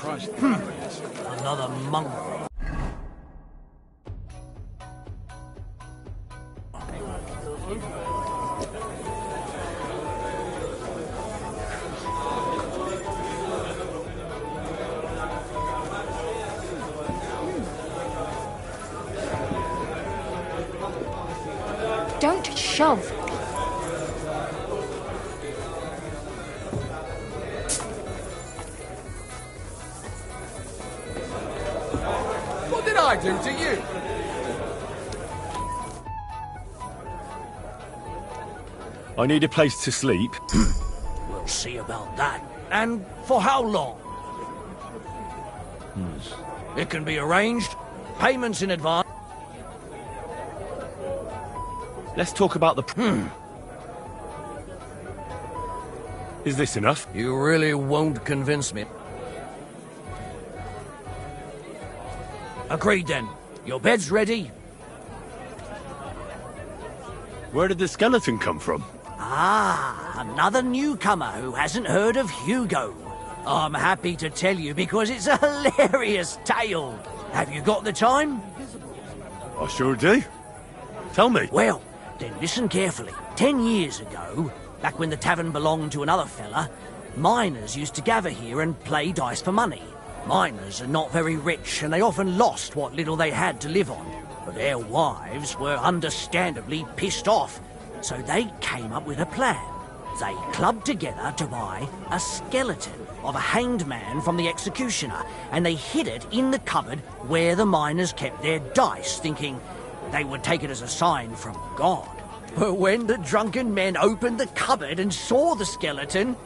Christ. Another mongrel. Don't shove. What did I do to you? I need a place to sleep. We'll see about that. And for how long? It can be arranged. Payments in advance. Let's talk about the... Is this enough? You really won't convince me. Agreed then. Your bed's ready. Where did the skeleton come from? Ah, another newcomer who hasn't heard of Hugo. I'm happy to tell you because it's a hilarious tale. Have you got the time? I sure do. Tell me. Well, then listen carefully. 10 years ago, back when the tavern belonged to another fella, miners used to gather here and play dice for money. Miners are not very rich and they often lost what little they had to live on. But their wives were understandably pissed off, so they came up with a plan. They clubbed together to buy a skeleton of a hanged man from the executioner, and they hid it in the cupboard where the miners kept their dice, thinking they would take it as a sign from God. But when the drunken men opened the cupboard and saw the skeleton,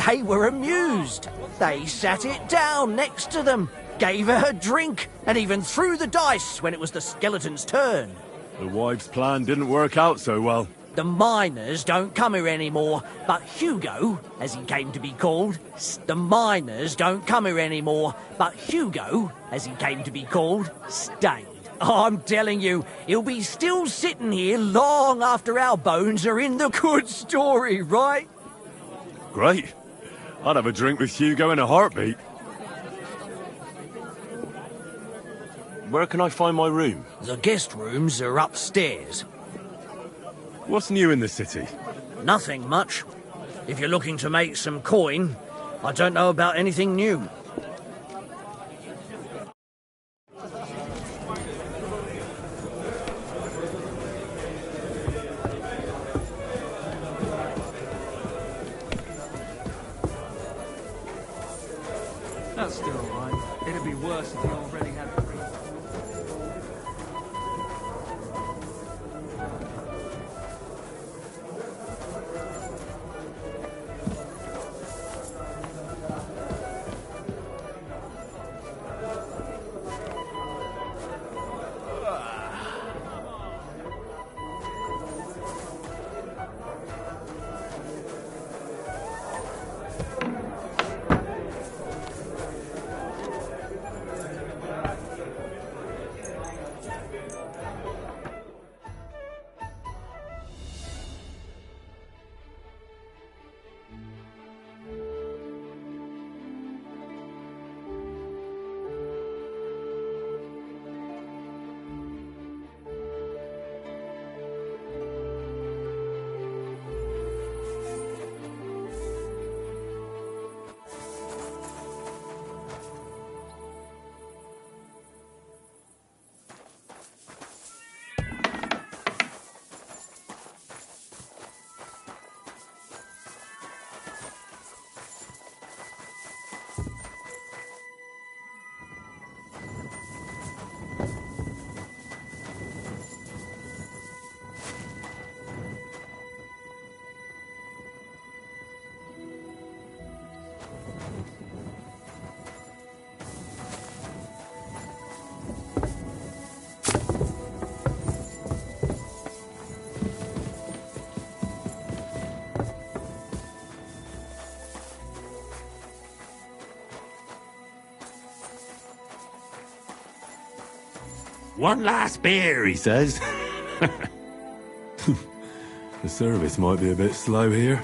they were amused. They sat it down next to them, gave her a drink, and even threw the dice when it was the skeleton's turn. The wives' plan didn't work out so well. The miners don't come here anymore, but Hugo, as he came to be called, the miners don't come here anymore, but Hugo, as he came to be called, stayed. I'm telling you, he'll be still sitting here long after our bones are in the good story, right? Great. I'd have a drink with Hugo in a heartbeat. Where can I find my room? The guest rooms are upstairs. What's new in the city? Nothing much. If you're looking to make some coin, I don't know about anything new. That's still alright. It'd be worse if you already had three. One last beer, he says. The service might be a bit slow here.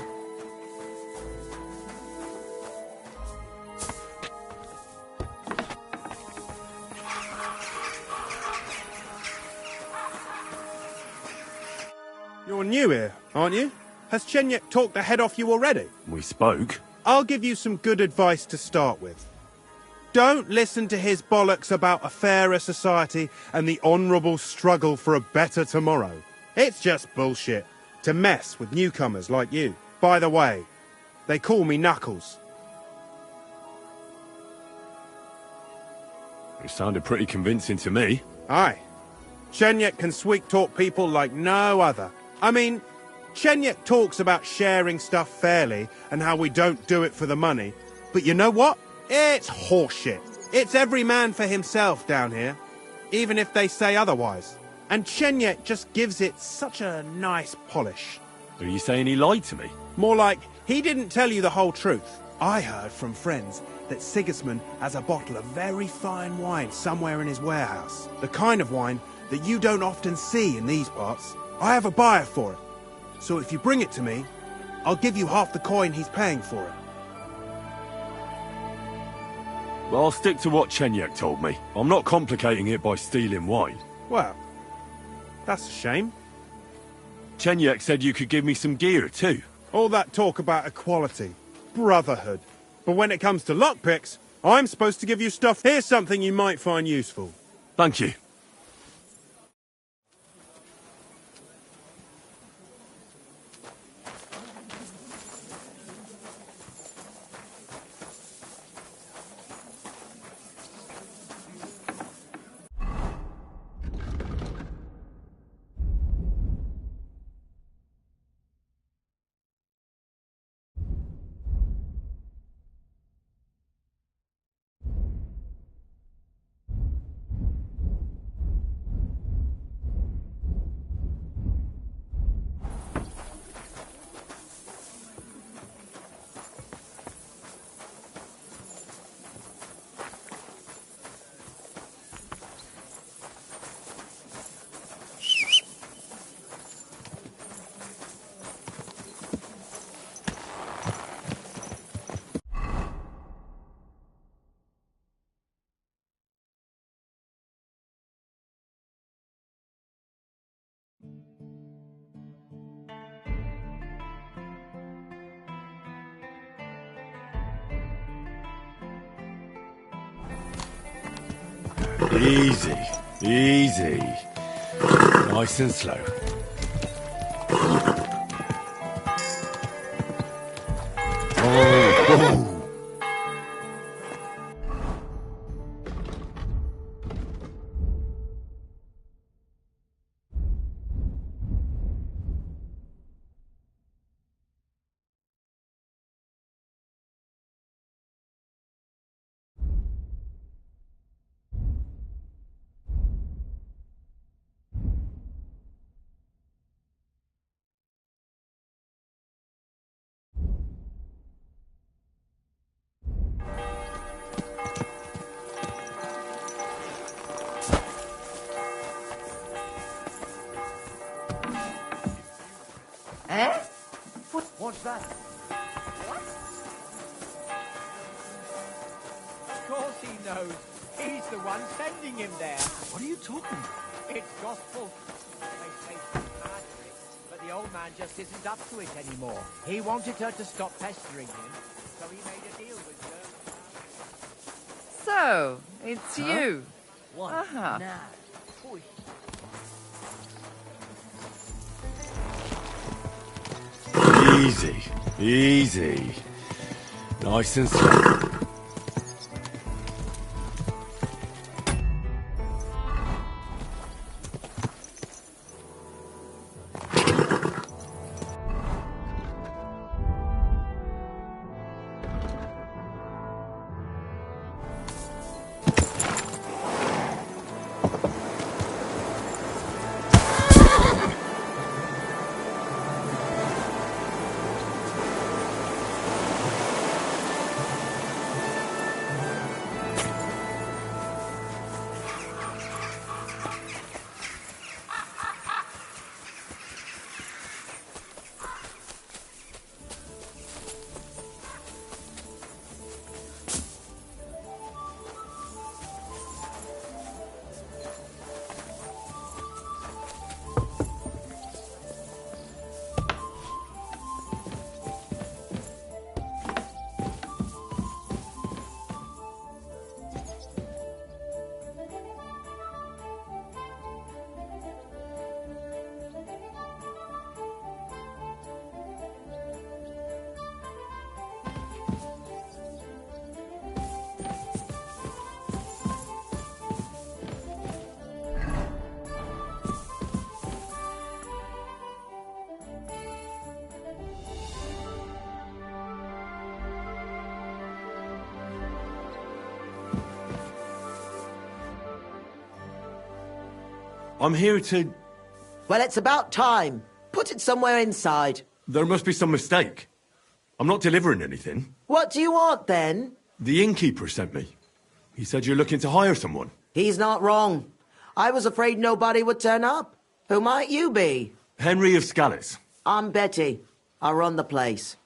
You're new here, aren't you? Has Chenyek talked the head off you already? We spoke. I'll give you some good advice to start with. Don't listen to his bollocks about a fairer society and the honourable struggle for a better tomorrow. It's just bullshit to mess with newcomers like you. By the way, they call me Knuckles. It sounded pretty convincing to me. Aye. Chenyek can sweet-talk people like no other. I mean, Chenyek talks about sharing stuff fairly and how we don't do it for the money. But you know what? It's horseshit. It's every man for himself down here, even if they say otherwise. And Chenyek just gives it such a nice polish. Are you saying he lied to me? More like, he didn't tell you the whole truth. I heard from friends that Sigismund has a bottle of very fine wine somewhere in his warehouse. The kind of wine that you don't often see in these parts. I have a buyer for it. So if you bring it to me, I'll give you half the coin he's paying for it. Well, I'll stick to what Chenyek told me. I'm not complicating it by stealing wine. Well, that's a shame. Chenyek said you could give me some gear too. All that talk about equality, brotherhood. But when it comes to lockpicks, I'm supposed to give you stuff. Here's something you might find useful. Thank you. Easy, easy. Nice and slow. Oh. Eh? What's that? Of course he knows. He's the one sending him there. What are you talking about? It's gospel. They say she's mad at it, but the old man just isn't up to it anymore. He wanted her to stop pestering him, so he made a deal with her. So, it's you. What? Uh-huh. Nah. Boy. Easy, easy. Nice and slow. I'm here to... Well, it's about time. Put it somewhere inside. There must be some mistake. I'm not delivering anything. What do you want, then? The innkeeper sent me. He said you're looking to hire someone. He's not wrong. I was afraid nobody would turn up. Who might you be? Henry of Scallis. I'm Betty. I run the place.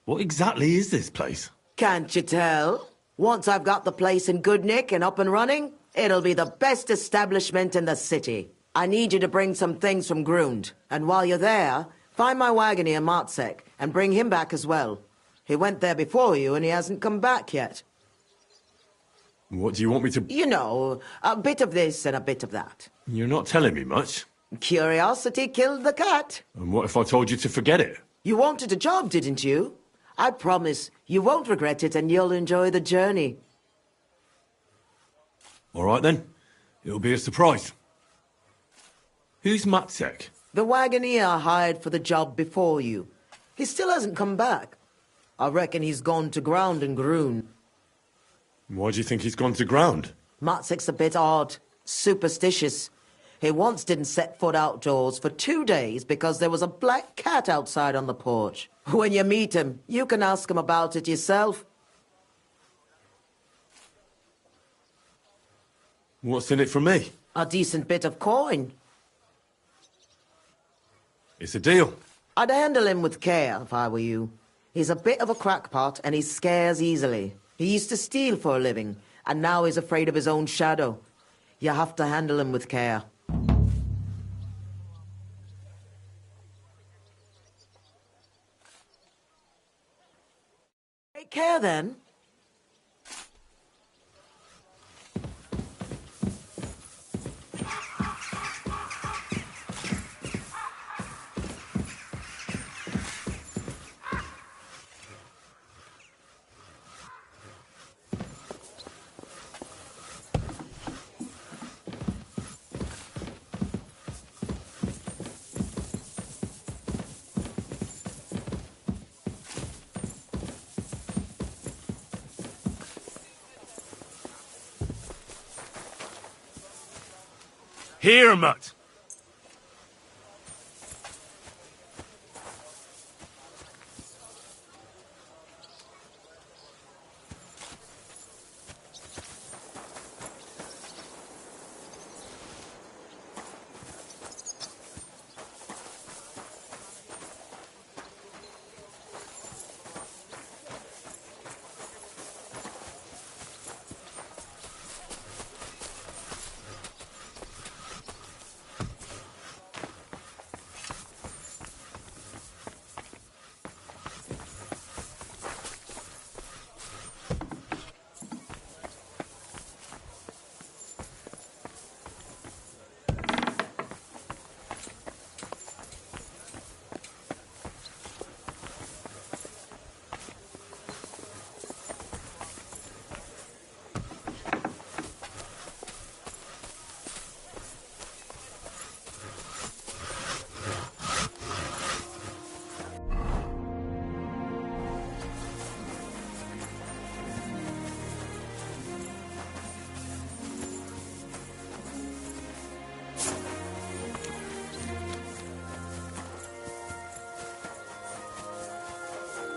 What exactly is this place? Can't you tell? Once I've got the place in good nick and up and running, it'll be the best establishment in the city. I need you to bring some things from Grund, and while you're there, find my wagoner Matsek and bring him back as well. He went there before you and he hasn't come back yet. What do you want me to... You know, a bit of this and a bit of that. You're not telling me much. Curiosity killed the cat. And what if I told you to forget it? You wanted a job, didn't you? I promise you won't regret it and you'll enjoy the journey. All right, then. It'll be a surprise. Who's Matsek? The wagoner I hired for the job before you. He still hasn't come back. I reckon he's gone to ground in Grun. Why do you think he's gone to ground? Matsek's a bit odd, superstitious. He once didn't set foot outdoors for 2 days because there was a black cat outside on the porch. When you meet him, you can ask him about it yourself. What's in it for me? A decent bit of coin. It's a deal. I'd handle him with care if I were you. He's a bit of a crackpot and he scares easily. He used to steal for a living, and now he's afraid of his own shadow. You have to handle him with care. Take care, then. Here, Mutt.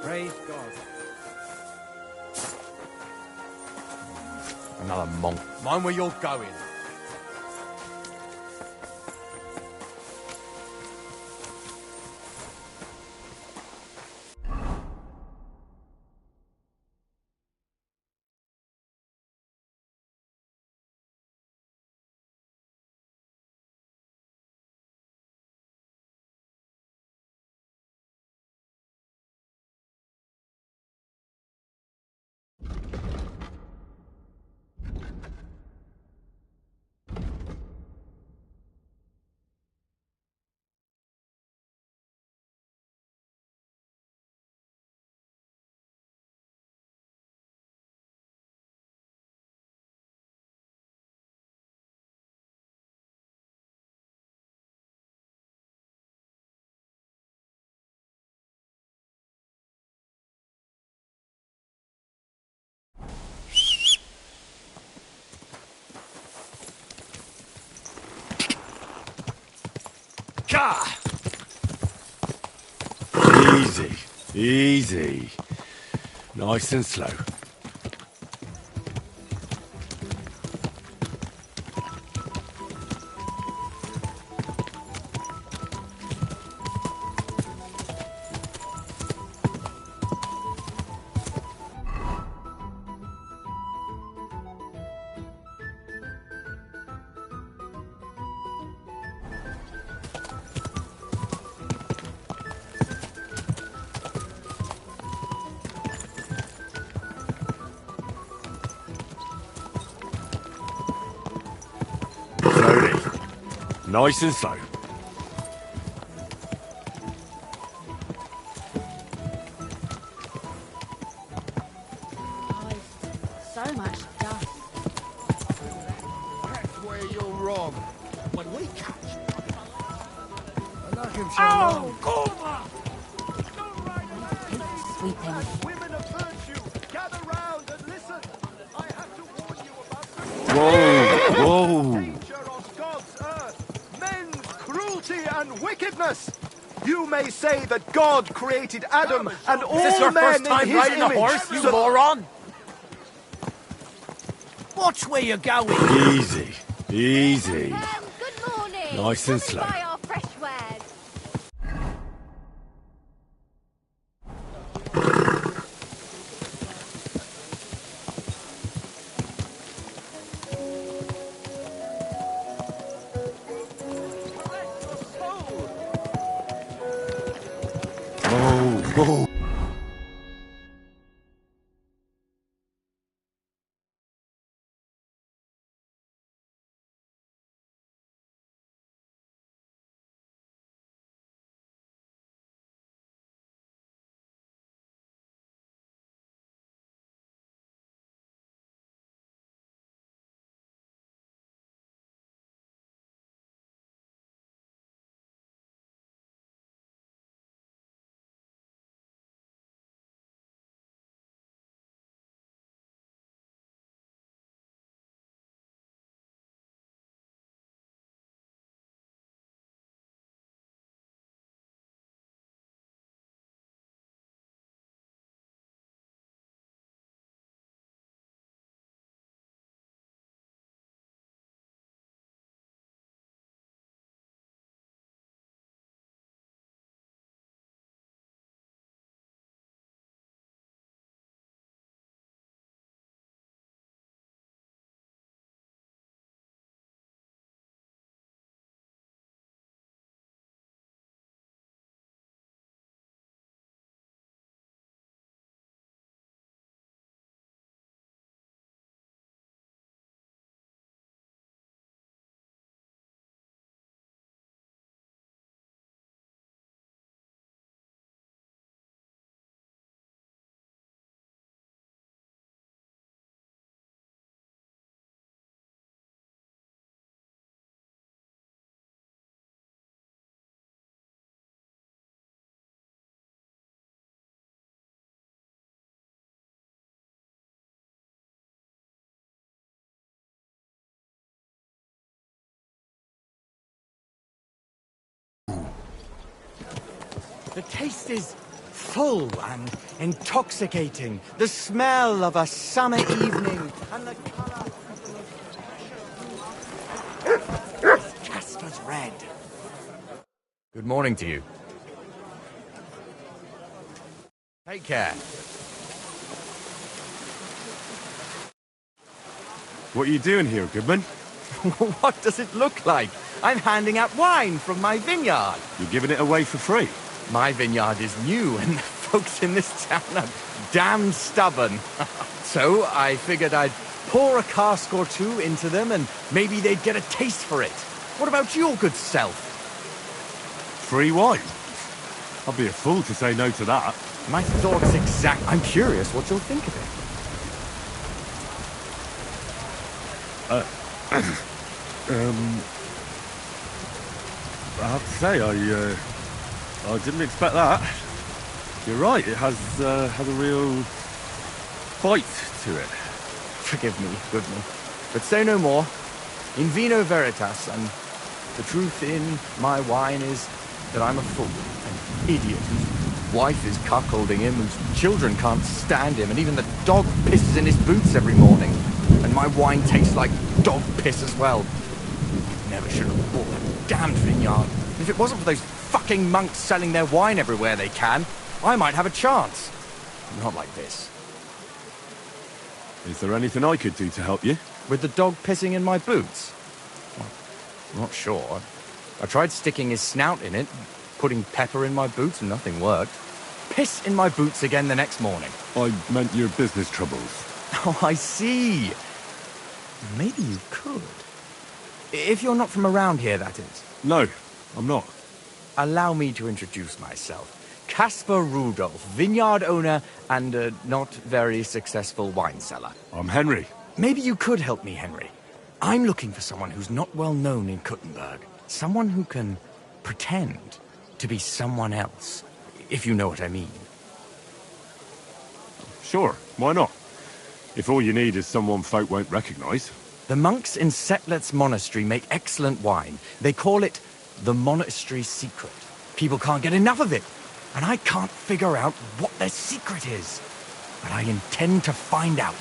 Praise God. Another monk. Mind where you're going. Easy. Easy. Nice and slow. Slowly. Nice and slow. So much dust. That's where you're wrong. When we catch... Oh, Sweeping. Women of virtue, gather round and listen. I have to warn you about the Whoa! danger of God's earth, men's cruelty and wickedness. You may say that God created Adam and all Is this your men first in time his riding a image. horse, you So- moron? Watch where you're going. Easy. Easy. Good morning. Nice and Come slow. buy our fresh wares. Whoa! The taste is full and intoxicating. The smell of a summer evening and the colour is just as red. Good morning to you. Take care. What are you doing here, Goodman? What does it look like? I'm handing out wine from my vineyard. You're giving it away for free? My vineyard is new, and the folks in this town are damn stubborn. So I figured I'd pour a cask or two into them, and maybe they'd get a taste for it. What about your good self? Free wine? I'd be a fool to say no to that. My thoughts exact. I'm curious what you'll think of it. I have to say, I didn't expect that. You're right, it has a real bite to it. Forgive me, Goodman, but say no more. In vino veritas, and The truth in my wine is that I'm a fool, an idiot whose wife is cuckolding him, whose children can't stand him, and even the dog pisses in his boots every morning. And my wine tastes like dog piss as well. Never should have bought that damned vineyard. If it wasn't for those fucking monks selling their wine everywhere they can, I might have a chance. Not like this. Is there anything I could do to help you? With the dog pissing in my boots? Well, I'm not sure. I tried sticking his snout in it, putting pepper in my boots, and nothing worked. Piss in my boots again the next morning. I meant your business troubles. Oh, I see. Maybe you could. If you're not from around here, that is. No, I'm not. Allow me to introduce myself. Caspar Rudolph, vineyard owner and a not very successful wine seller. I'm Henry. Maybe you could help me, Henry. I'm looking for someone who's not well known in Kuttenberg. Someone who can pretend to be someone else, if you know what I mean. Sure, why not? If all you need is someone folk won't recognize. The monks in Setlets Monastery make excellent wine. They call it the monastery secret. People can't get enough of it, and I can't figure out what their secret is. But I intend to find out.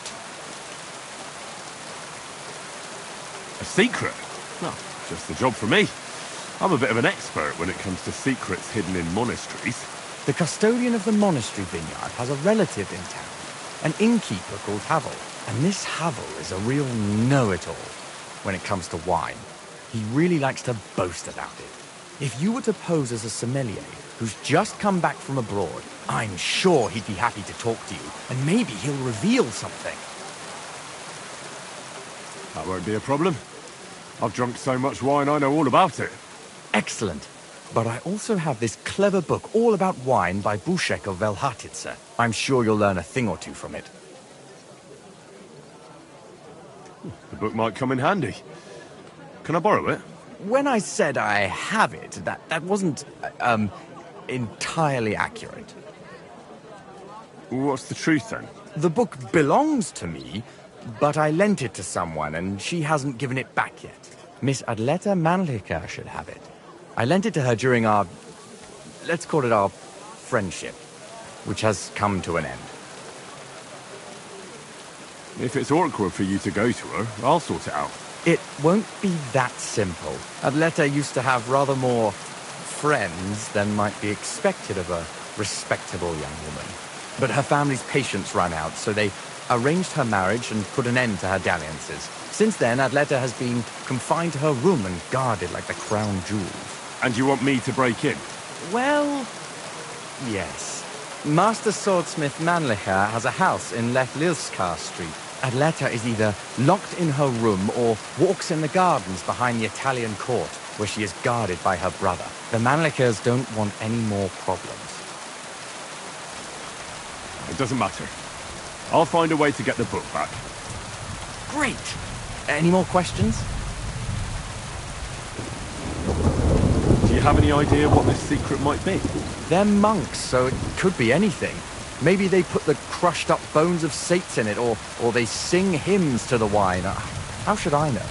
A secret? No, just the job for me. I'm a bit of an expert when it comes to secrets hidden in monasteries. The custodian of the monastery vineyard has a relative in town, an innkeeper called Havel. And this Havel is a real know-it-all when it comes to wine. He really likes to boast about it. If you were to pose as a sommelier who's just come back from abroad, I'm sure he'd be happy to talk to you, and maybe he'll reveal something. That won't be a problem. I've drunk so much wine I know all about it. Excellent. But I also have this clever book all about wine by Buschek of Velhatitze. I'm sure you'll learn a thing or two from it. The book might come in handy. Can I borrow it? When I said I have it, that wasn't, entirely accurate. What's the truth then? The book belongs to me, but I lent it to someone and she hasn't given it back yet. Miss Adleta Mannlicher should have it. I lent it to her during our, let's call it our friendship, which has come to an end. If it's awkward for you to go to her, I'll sort it out. It won't be that simple. Adleta used to have rather more friends than might be expected of a respectable young woman. But her family's patience ran out, so they arranged her marriage and put an end to her dalliances. Since then, Adleta has been confined to her room and guarded like the crown jewels. And you want me to break in? Well, yes. Master swordsmith Mannlicher has a house in Leflilskar Street. Adleta is either locked in her room or walks in the gardens behind the Italian court, where she is guarded by her brother. The Mannlichers don't want any more problems. It doesn't matter. I'll find a way to get the book back. Great! Any more questions? Do you have any idea what this secret might be? They're monks, so it could be anything. Maybe they put the crushed up bones of saints in it, or they sing hymns to the wine. How should I know?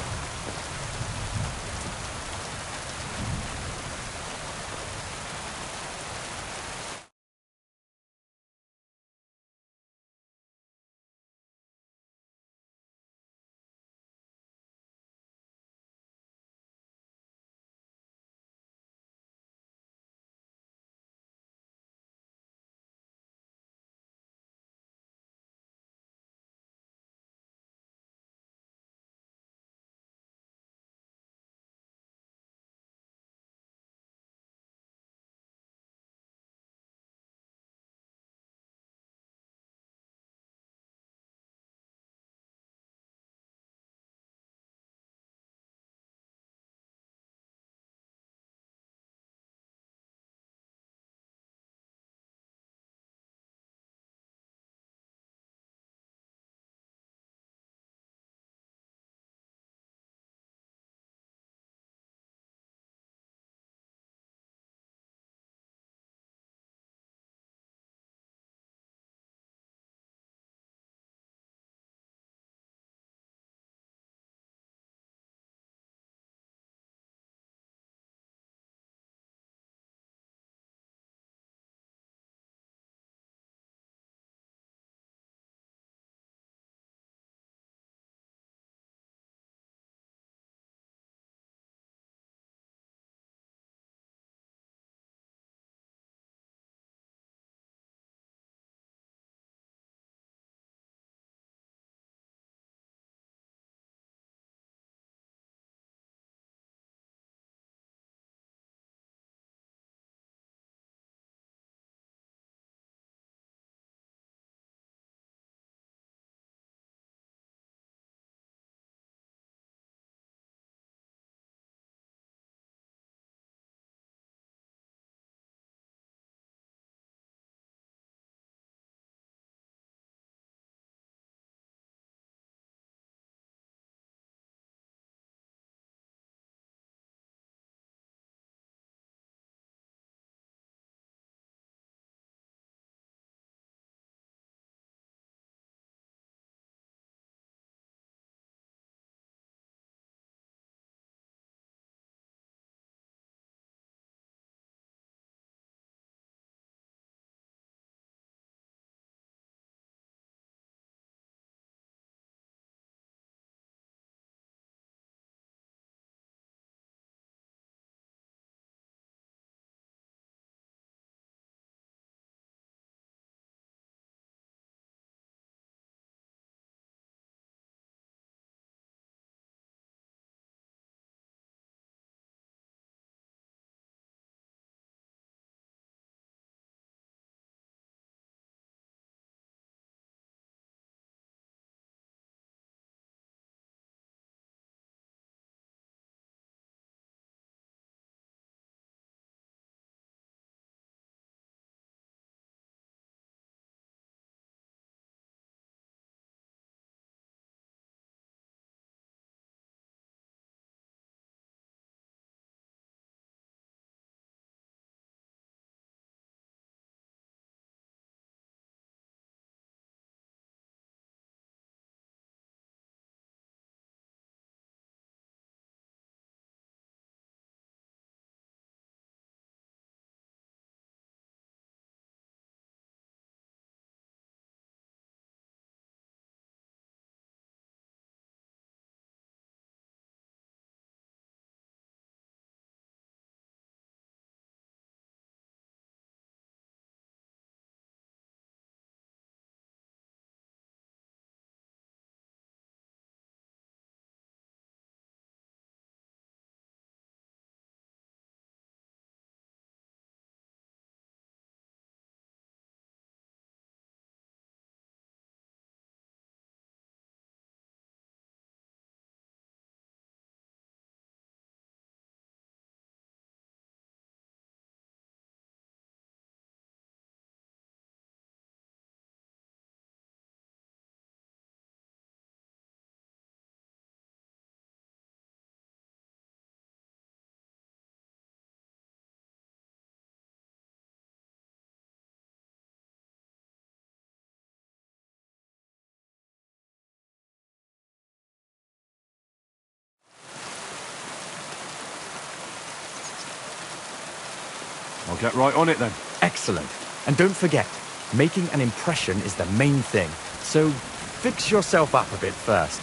I'll get right on it then. Excellent. And don't forget, making an impression is the main thing. So fix yourself up a bit first.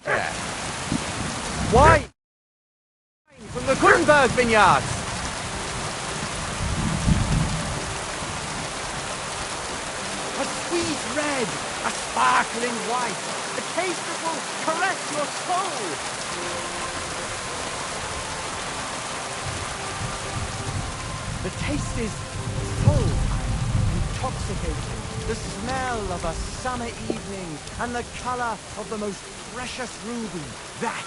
Yeah. Why? From the Gutenberg vineyards! A sweet red, a sparkling white, a taste that will caress your soul! The taste is full and intoxicating. The smell of a summer evening and the color of the most precious ruby. That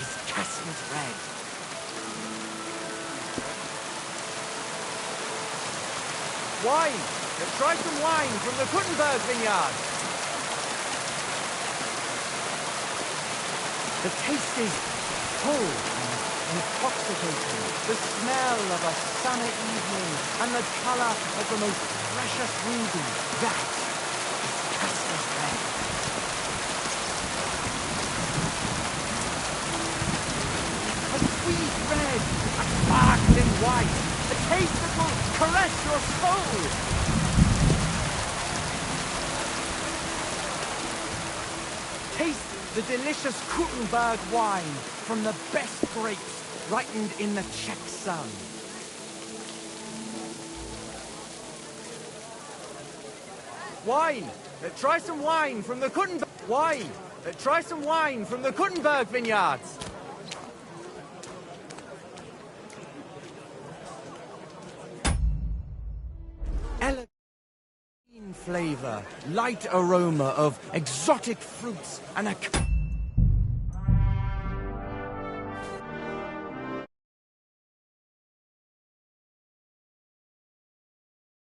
is Cassius Red. Wine! Let's try some wine from the Gutenberg vineyard. The taste is full and intoxicating. The smell of a summer evening and the color of the most precious ruby. That is Cassius Red. A sweet red, a sparkling white, a taste that will caress your soul. Taste the delicious Gutenberg wine from the best grapes ripened in the Czech sun. Wine! Try some wine from the Gutenberg... Wine! Try some wine from the Gutenberg vineyards! Elegant flavor, light aroma of exotic fruits, and a...